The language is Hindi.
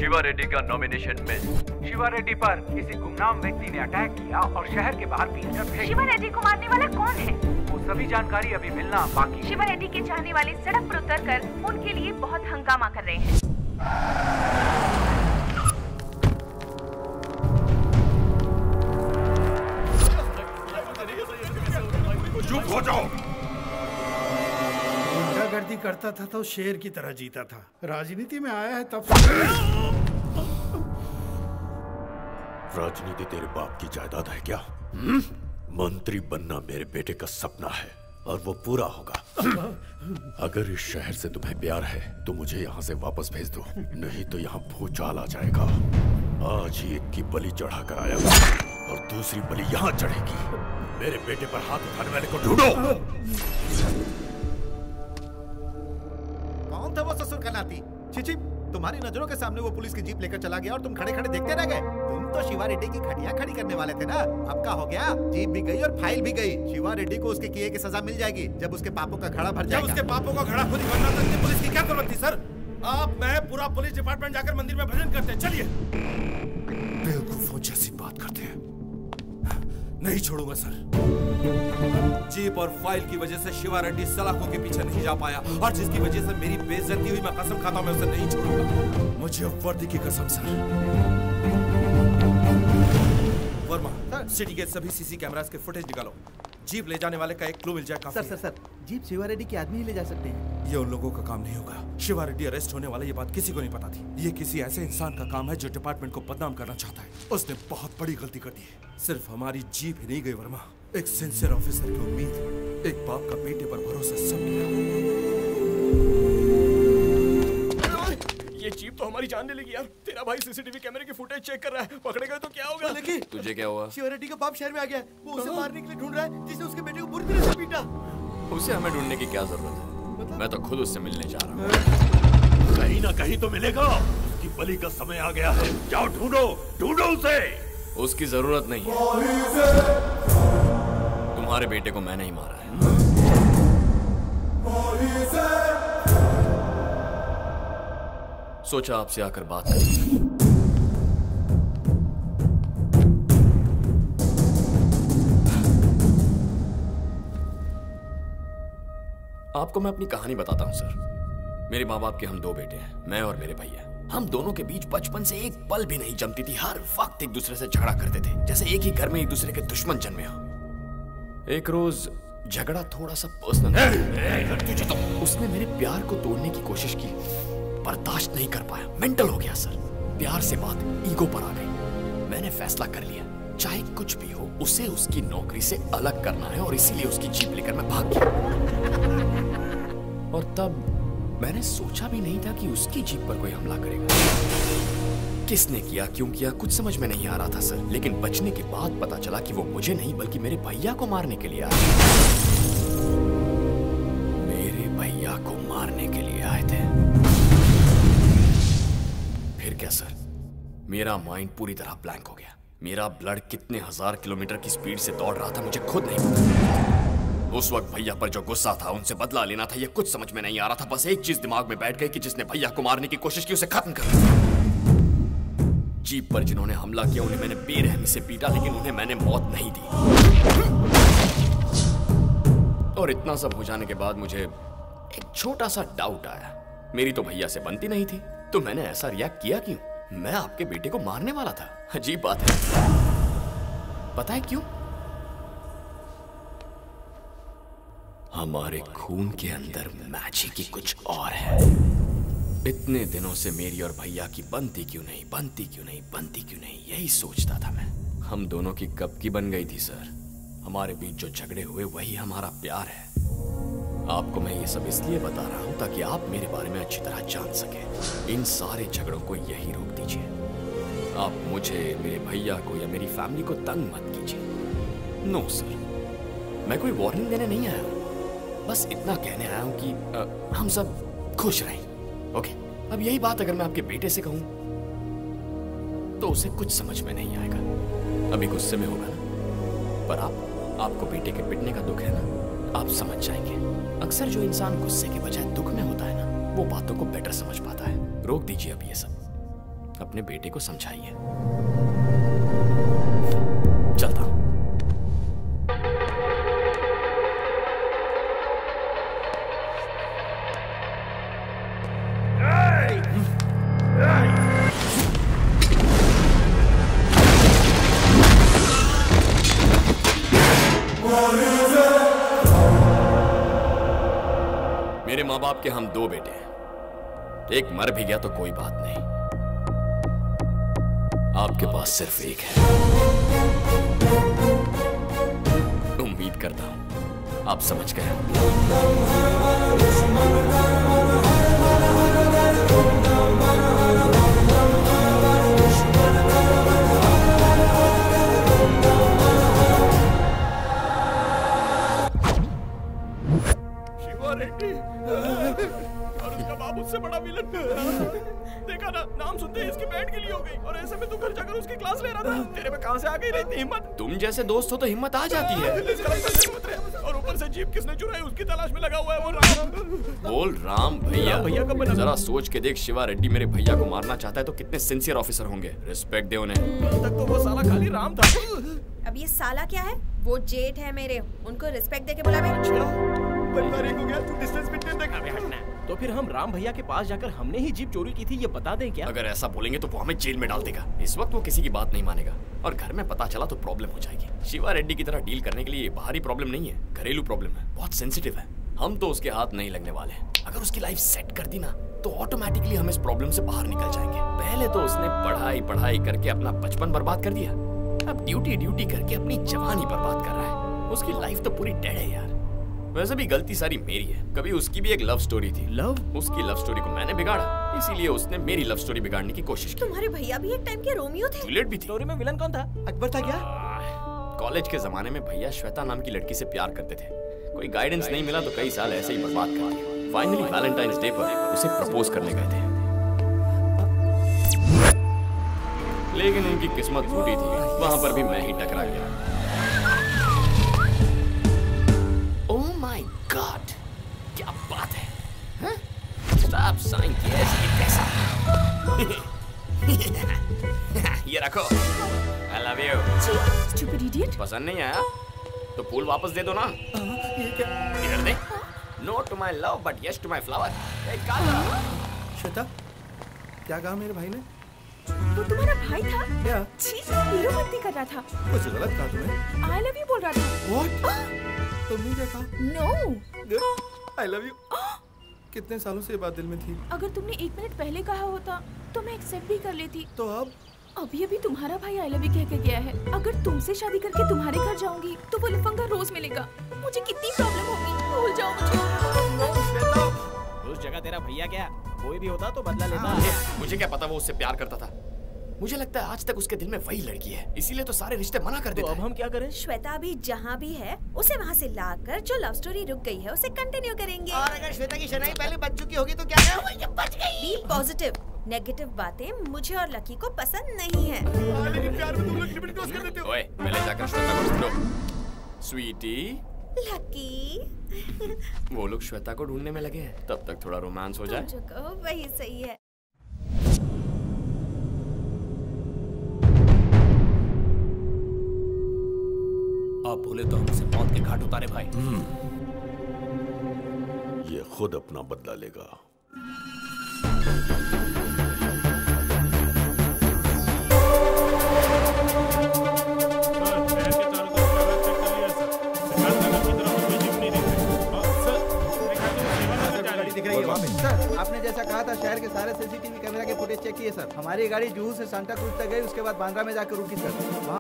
शिवा रेड्डी का नॉमिनेशन मिस। शिवा रेड्डी पर किसी गुमनाम व्यक्ति ने अटैक किया और शहर के बाहर पीटकर फेंक। शिवा रेड्डी को मारने वाला कौन है? वो सभी जानकारी अभी मिलना बाकी है। शिवा रेड्डी के चाहने वाले सड़क पर उतरकर उनके लिए बहुत हंगामा कर रहे हैं। चुप हो जाओ। गुंडागर्दी करता था तो शेर की तरह जीता था, राजनीति में आया है तब। राजनीति तेरे बाप की जायदाद है क्या? मंत्री बनना मेरे बेटे का सपना है और वो पूरा होगा। अगर इस शहर से तुम्हें प्यार है तो मुझे यहाँ से वापस भेज दो, नहीं तो यहाँ भूचाल आ जाएगा। आज ही एक की बलि चढ़ा कर आया और दूसरी बलि यहाँ चढ़ेगी। मेरे बेटे पर हाथ उठाने वाले को ढूंढो। कौन था वो ससुर का नाती? छिछि, तुम्हारी नजरों के सामने वो पुलिस की जीप लेकर चला गया और तुम खड़े खड़े देखते रह गए। तुम तो शिवा रेड्डी की खटिया खड़ी करने वाले थे ना। अब क्या हो गया? जीप भी गई और फाइल भी गई। शिवा रेड्डी को उसके किए की सजा मिल जाएगी जब उसके पापों का घड़ा भर जाएगा। जब उसके पापों का घड़ा खुद ही भरना तक पुलिस की क्या जरूरत थी सर? आप मैं पूरा पुलिस डिपार्टमेंट जाकर मंदिर में भजन करते हैं। चलिए। बेवकूफों जैसी बात करते हैं। नहीं छोड़ूंगा सर। जीप और फाइल की वजह से शिवा रेड्डी सलाखों के पीछे नहीं जा पाया और जिसकी वजह से मेरी बेइज्जती हुई, मैं कसम खाता हूं मैं उसे नहीं छोड़ूंगा। मुझे वर्दी की कसम सर। वर्मा, सिटी के सभी सीसी कैमरास के फुटेज निकालो। जीप ले जाने वाले का एक क्लू मिल जाए काफी। सर, जीप शिवा रेड्डी के आदमी ही ले जा सकते हैं। ये उन लोगों का काम नहीं होगा। शिवा रेड्डी अरेस्ट होने वाला, ये बात किसी को नहीं पता थी। ये किसी ऐसे इंसान का काम है जो डिपार्टमेंट को बदनाम करना चाहता है। उसने बहुत बड़ी गलती कर दी है। सिर्फ हमारी जीप ही नहीं गई वर्मा, एक सिंसियर ऑफिसर की उम्मीद, एक बाप का बेटे पर भरोसा सब गया। ये जीप तो हमारी जान ले लेगी यार। तेरा भाई सीसीटीवी कैमरे की फुटेज चेक कर रहा है, पकड़े गए तो क्या होगा? तुझे क्या हुआ? शिवा रेड्डी का बाप शहर में आ गया है। वो उसे मारने के लिए ढूंढ रहा है जिसने उसके बेटे को बुरी तरह से पीटा। उसे हमें ढूंढने की क्या जरूरत है? मैं तो खुद उससे मिलने जा रहा हूँ। कहीं ना कहीं तो मिलेगा। उसकी बलि का समय आ गया है। जाओ ढूंढो उसे। उसकी जरूरत नहीं है। तुम्हारे बेटे को मैंने ही मारा है। सोचा आपसे आकर बात करूं। आपको मैं अपनी कहानी बताता हूं सर। मेरे माँ बाप के हम दो बेटे हैं, मैं और मेरे भैया। हम दोनों के बीच बचपन से एक पल भी नहीं जमती थी। हर वक्त एक दूसरे से झगड़ा करते थे, जैसे एक ही घर में एक दूसरे के दुश्मन जन्मे हो। एक रोज झगड़ा थोड़ा सा पर्सनल, तो उसने मेरे प्यार को तोड़ने की कोशिश की। बर्दाश्त नहीं कर पाया, मेंटल हो गया सर। प्यार से बात ईगो पर आ गई। मैंने फैसला कर लिया, चाहे कुछ भी हो उसे उसकी नौकरी से अलग करना है और इसीलिए उसकी जीप लेकर मैं भाग गया। और तब मैंने सोचा भी नहीं था कि उसकी जीप पर कोई हमला करेगा। किसने किया, क्यों किया, कुछ समझ में नहीं आ रहा था सर। लेकिन बचने के बाद पता चला कि वो मुझे नहीं बल्कि मेरे भैया को मारने के लिए आए। मेरे भैया को मारने के लिए आए थे। फिर क्या सर, मेरा माइंड पूरी तरह ब्लैंक हो गया। मेरा ब्लड कितने हजार किलोमीटर की स्पीड से दौड़ रहा था मुझे खुद नहीं पता। उस वक्त भैया पर जो गुस्सा था, उनसे बदला लेना था, ये कुछ समझ में नहीं आ रहा था। बस एक चीज दिमाग में बैठ गई कि जिसने भैया को मारने की कोशिश की उसे खत्म कर। जीप पर जिन्होंने हमला किया उन्हें मैंने बेरहमी से पीटा, लेकिन उन्हें मैंने मौत नहीं दी। और इतना सब हो जाने के बाद मुझे एक छोटा सा डाउट आया। मेरी तो भैया से बनती नहीं थी, तो मैंने ऐसा रिएक्ट किया क्यों? मैं आपके बेटे को मारने वाला था। अजीब बात है। पता है क्यों? हमारे खून के अंदर मैजिक ही कुछ और है। इतने दिनों से मेरी और भैया की बनती क्यों नहीं, यही सोचता था मैं। हम दोनों की कब की बन गई थी सर। हमारे बीच जो झगड़े हुए वही हमारा प्यार है। आपको मैं ये सब इसलिए बता रहा हूं ताकि आप मेरे बारे में अच्छी तरह जान सकें। इन सारे झगड़ों को यही रोक दीजिए। आप मुझे, मेरे भैया को या मेरी फैमिली को तंग मत कीजिए। नो सर, मैं कोई वार्निंग देने नहीं आया हूं। बस इतना कहने आया हूं कि हम सब खुश रहें। ओके, अब यही बात अगर मैं आपके बेटे से कहूं तो उसे कुछ समझ में नहीं आएगा। अभी गुस्से में होगा ना, पर आपको बेटे के पिटने का दुख है ना, आप समझ जाएंगे। अक्सर जो इंसान गुस्से के बजाय दुख में होता है ना, वो बातों को बेटर समझ पाता है। रोक दीजिए अब ये सब। अपने बेटे को समझाइए। चलता हूं। मेरे माँ बाप के हम 2 बेटे हैं। एक मर भी गया तो कोई बात नहीं, आपके पास सिर्फ एक है। उम्मीद करता हूं आप समझ गए। शिवा रेड्डी और उसका बाप उससे बड़ा विलन। देखा ना, नाम सुनते ही इसकी बैंड गिली हो गई और ऐसे में तू घर जाकर उसकी क्लास ले रहा था। तेरे में कहां से आ गई इतनी हिम्मत? तुम जैसे दोस्त हो तो हिम्मत आ जाती है। और ऊपर से जीप किसने चुराई उसकी तलाश में लगा हुआ है वो राम। बोल राम भैया। भैया कब बना? जरा सोच के देख, शिवा रेड्डी मेरे भैया को मारना चाहता है तो कितने सिंसियर ऑफिसर होंगे। रिस्पेक्ट दे उन्हें। कल तक तो वो साला खाली राम था। अब ये साला क्या है? वो जेठ है मेरे, उनको रिस्पेक्ट देके बुला। तो फिर हम राम भैया के पास जाकर हमने ही जीप चोरी की थी ये बता दें क्या? अगर ऐसा बोलेंगे तो वो हमें जेल में डाल देगा। इस वक्त वो किसी की बात नहीं मानेगा और घर में पता चला तो प्रॉब्लम हो जाएगी। शिवा रेड्डी की तरह डील करने के लिए बाहरी प्रॉब्लम नहीं है, घरेलू प्रॉब्लम है, बहुत सेंसिटिव है। हम तो उसके हाथ नहीं लगने वाले। अगर उसकी लाइफ सेट कर दी ना तो ऑटोमेटिकली हम इस प्रॉब्लम से बाहर निकल जाएंगे। पहले तो उसने पढ़ाई करके अपना बचपन बर्बाद कर दिया, अब ड्यूटी करके अपनी जवानी बर्बाद कर रहा है। उसकी लाइफ तो पूरी डेड है यार। वैसे भी गलती सारी मेरी है। कभी उसकी भी एक लव स्टोरी थी। उसकी लव स्टोरी को मैंने बिगाड़ा, इसीलिए उसने मेरी लव स्टोरी बिगाड़ने की कोशिश की। तुम्हारे भैया भी एक टाइम के रोमियो थे। जूलियट भी थी। स्टोरी में विलन कौन था? अकबर था क्या? कॉलेज के जमाने में भैया श्वेता नाम की लड़की से प्यार करते थे। कोई गाइडेंस नहीं मिला तो कई साल ऐसे ही बर्बाद कर दिए। फाइनली वैलेंटाइंस डे पर उसे प्रपोज करने गए थे, लेकिन उनकी किस्मत फूटी थी। वहां पर भी मैं ही टकरा गया। ओह माय गॉड, क्या बात है? स्टॉप साइन यस, ये कैसा? ये रखो। I love you. Stupid idiot. पसंद नहीं आया तो फूल वापस दे दो ना। इधर दे। No to my love but yes to my flower. Shweta, क्या कहा मेरे भाई ने? वो तुम्हारा भाई था? क्या? छी, हीरो मस्ती कर रहा था। कुछ गलत कहा तुम्हें? आई लव यू बोल रहा था। What? तुमने क्या कहा? No. Good. I love you. कितने सालों से ये बात दिल में थी? अगर तुमने 1 मिनट पहले कहा होता तो मैं एक्सेप्ट भी कर लेती। तो अब? अभी तुम्हारा भाई आई लव यू कह के गया है। अगर तुमसे शादी करके तुम्हारे घर जाऊंगी तो वो लफंगा रोज मिलेगा। मुझे कितनी प्रॉब्लम होगी। भूल जाओ मुझे। उस जगह तेरा भैया क्या कोई भी होता तो बदला लेता। मुझे क्या पता वो उससे प्यार करता था। मुझे लगता है आज तक उसके दिल में वही लड़की है, इसीलिए तो सारे रिश्ते मना कर देता है। अब हम क्या करें? श्वेता अभी जहाँ भी है उसे वहाँ से लाकर जो लव स्टोरी रुक गई है उसे कंटिन्यू करेंगे। और अगर श्वेता की शनाई पहले बच चुकी होगी तो क्या? बच गई। B positive. नेगेटिव बातें मुझे और लकी को पसंद नहीं है। लेकिन प्यार में तुम लोग लिमिट क्रॉस कर देते हो। ओए, पहले जाकर श्वेता को ढूंढो। स्वीटी, लकी। वो लोग श्वेता को ढूंढने में लगे हैं, तब तक थोड़ा रोमांस हो जाए। जो कहो वही सही है। आप बोले तो हमसे मौत के घाट उतारे भाई। ये खुद अपना बदला लेगा। सर, आपने जैसा कहा था शहर के सारे सीसीटीवी कैमरा के फुटेज चेक किए सर। हमारी गाड़ी जुहू से सांता क्रूज तक गई, उसके बाद बांद्रा में जाकर रुकी सर।